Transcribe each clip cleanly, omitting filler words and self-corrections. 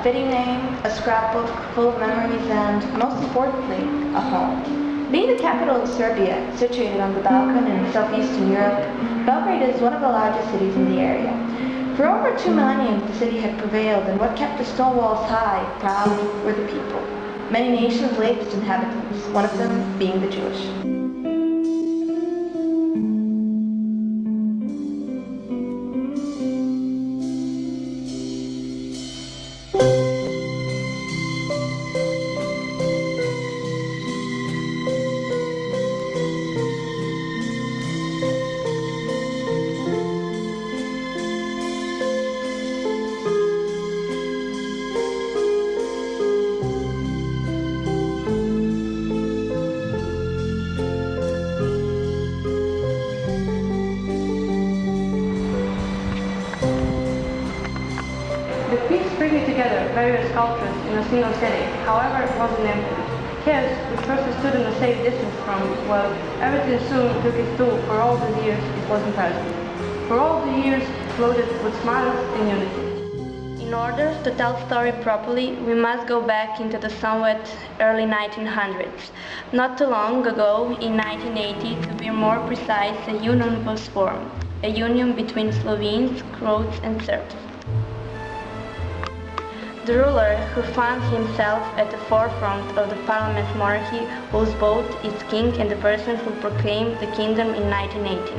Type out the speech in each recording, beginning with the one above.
fitting name, a scrapbook full of memories, and, most importantly, a home. Being the capital of Serbia, situated on the Balkan in southeastern Europe, Belgrade is one of the largest cities in the area. For over 2 millennia, the city had prevailed, and what kept the stone walls high, proud, were the people. Many nations laid its inhabitants, one of them being the Jewish. The piece bringing together various cultures in a single city, however, wasn't empty. Kiev, which first stood in a safe distance from, well, everything soon took its toll for all the years it wasn't present. For all the years it floated with smiles and unity. In order to tell the story properly, we must go back into the somewhat early 1900s. Not too long ago, in 1980, to be more precise, a union was formed. A union between Slovenes, Croats and Serbs. The ruler, who found himself at the forefront of the parliament monarchy, was both its king and the person who proclaimed the kingdom in 1918.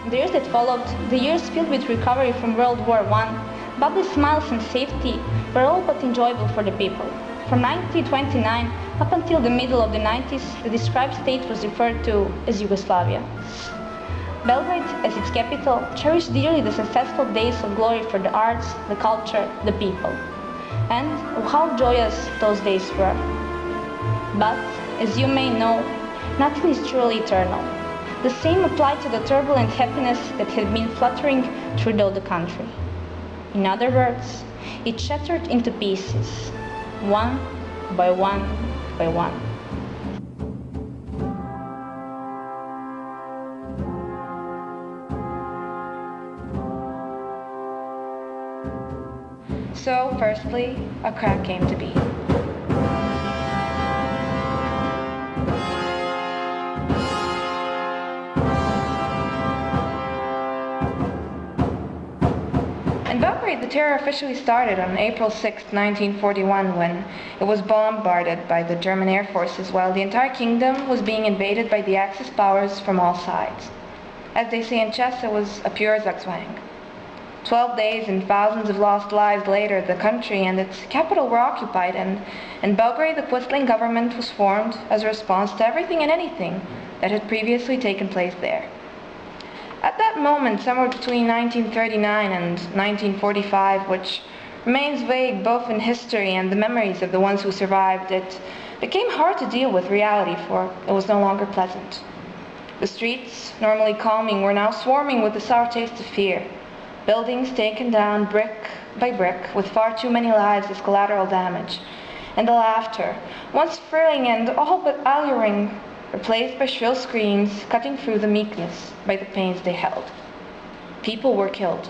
The years that followed, the years filled with recovery from World War I, bubbly smiles and safety were all but enjoyable for the people. From 1929 up until the middle of the 90s, the described state was referred to as Yugoslavia. Belgrade, as its capital, cherished dearly the successful days of glory for the arts, the culture, the people. And how joyous those days were. But, as you may know, nothing is truly eternal. The same applied to the turbulent happiness that had been fluttering throughout the country. In other words, it shattered into pieces, one by one by one. So, firstly, a crack came to be. In Belgrade, the terror officially started on April 6, 1941, when it was bombarded by the German air forces while the entire kingdom was being invaded by the Axis powers from all sides. As they say in chess, it was a pure Zugzwang. 12 days and thousands of lost lives later, the country and its capital were occupied, and in Belgrade the Quisling government was formed as a response to everything and anything that had previously taken place there. At that moment, somewhere between 1939 and 1945, which remains vague both in history and the memories of the ones who survived, it became hard to deal with reality, for it was no longer pleasant. The streets, normally calming, were now swarming with the sour taste of fear. Buildings taken down brick by brick, with far too many lives as collateral damage. And the laughter, once thrilling and all but alluring, replaced by shrill screams cutting through the meekness by the pains they held. People were killed.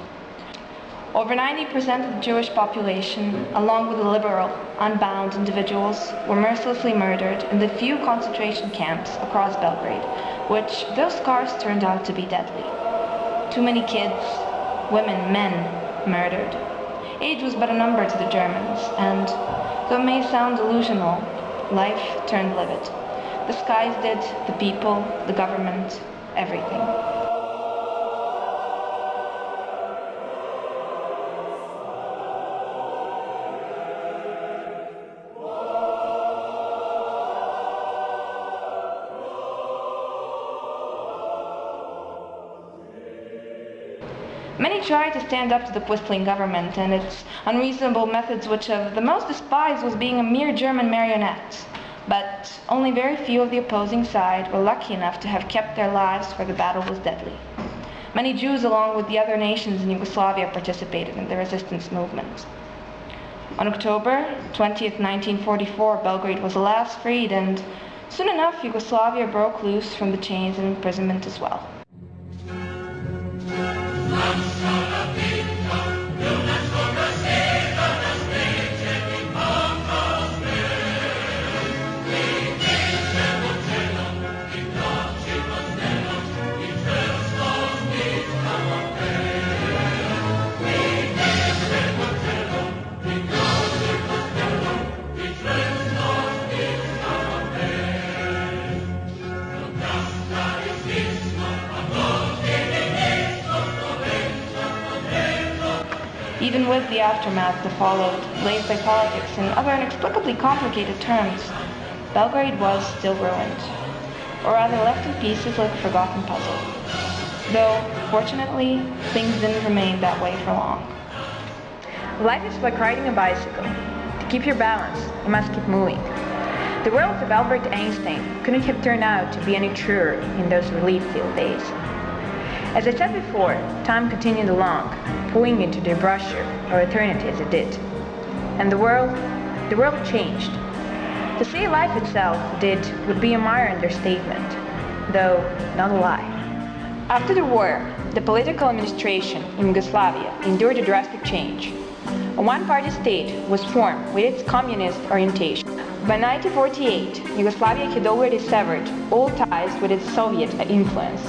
Over 90% of the Jewish population, along with the liberal, unbound individuals, were mercilessly murdered in the few concentration camps across Belgrade, which, though scars, turned out to be deadly. Too many kids, women, men, murdered. Age was but a number to the Germans, and, though it may sound delusional, life turned livid. The skies did, the people, the government, everything. Many tried to stand up to the Pwistling government and its unreasonable methods, which of the most despised was being a mere German marionette. But only very few of the opposing side were lucky enough to have kept their lives, for the battle was deadly. Many Jews, along with the other nations in Yugoslavia, participated in the resistance movement. On October 20th, 1944, Belgrade was alas freed, and soon enough Yugoslavia broke loose from the chains and imprisonment as well. Even with the aftermath that followed, blazed by politics and other inexplicably complicated terms, Belgrade was still ruined, or rather left in pieces like a forgotten puzzle. Though, fortunately, things didn't remain that way for long. Life is like riding a bicycle. To keep your balance, you must keep moving. The words of Albert Einstein couldn't have turned out to be any truer in those relief-filled days. As I said before, time continued along, pulling into the brochure or eternity as it did. And the world changed. To say life itself did would be a minor understatement, though not a lie. After the war, the political administration in Yugoslavia endured a drastic change. A one-party state was formed with its communist orientation. By 1948, Yugoslavia had already severed all ties with its Soviet influence.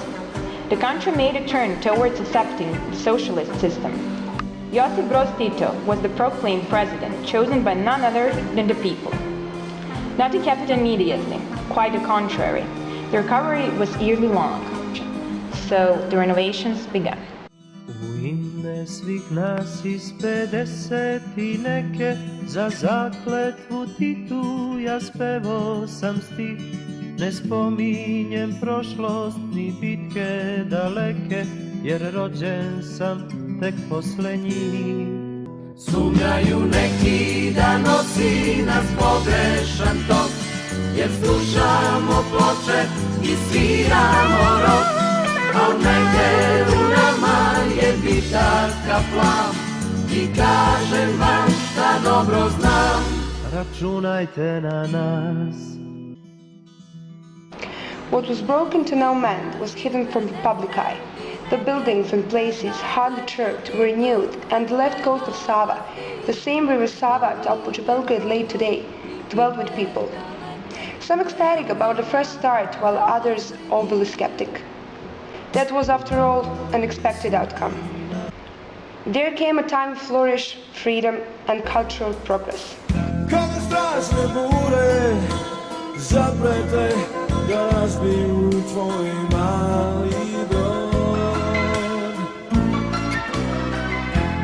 The country made a turn towards accepting the socialist system. Josip Broz Tito was the proclaimed president, chosen by none other than the people. Not to cap it immediately, quite the contrary. The recovery was yearly long, so the renovations began. U ime svih nas iz 50 i neke, za zakletvu Titu ja spevao sam stih. Ne spominjem prošlost ni bitke daleke, jer rođen sam tek posle njih. Sumnjaju neki da nosi nas pogrešan tok, jer slušamo ploče i sviramo rok, a negde u nama je bitarka plam i kažem vam šta dobro znam. Računajte na nas. What was broken to no man was hidden from the public eye. The buildings and places hardly chirped were renewed, and the left coast of Sava, the same river Sava atop which Belgrade lay today, dwelled with people. Some ecstatic about the fresh start, while others overly skeptic. That was, after all, an expected outcome. There came a time of flourish, freedom, and cultural progress. Kada strašne bure zaplete da razbiju tvoj mali dom,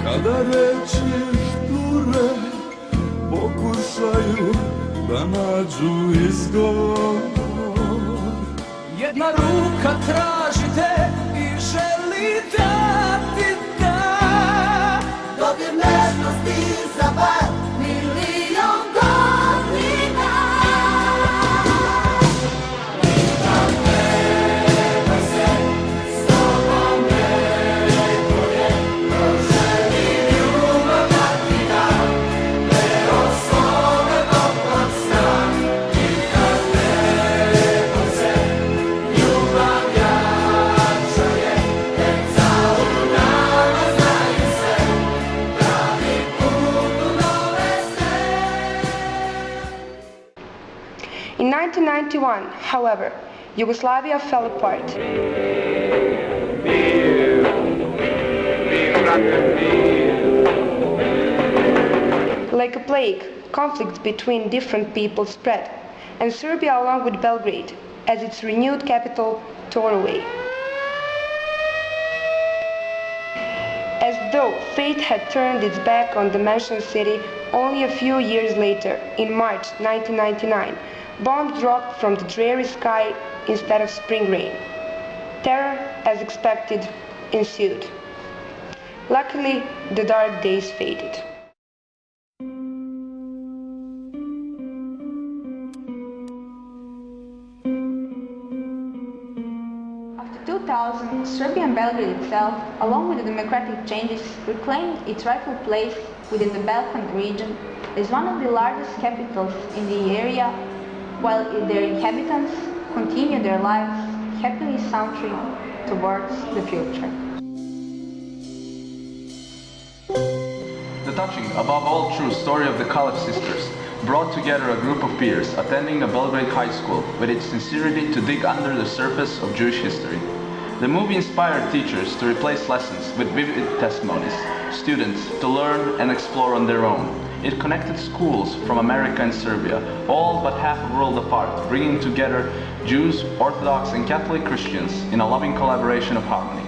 kada veće šture pokušaju da nađu izgovor, jedna ruka traži te i želi da ti da dodir nežnosti za bar milion godina. In 1991, however, Yugoslavia fell apart. Like a plague, conflicts between different peoples spread, and Serbia, along with Belgrade, as its renewed capital, tore away. As though fate had turned its back on the mentioned city, only a few years later, in March 1999, bombs dropped from the dreary sky instead of spring rain. Terror, as expected, ensued. Luckily, the dark days faded. After 2000, Serbian Belgrade itself, along with the democratic changes, reclaimed its rightful place within the Balkan region as one of the largest capitals in the area, while their inhabitants continue their lives happily sauntering towards the future. The touching, above all true story of the college sisters brought together a group of peers attending the Belgrade High School with its sincerity to dig under the surface of Jewish history. The movie inspired teachers to replace lessons with vivid testimonies, students to learn and explore on their own. It connected schools from America and Serbia, all but half a world apart, bringing together Jews, Orthodox and Catholic Christians in a loving collaboration of harmony.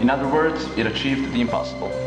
In other words, it achieved the impossible.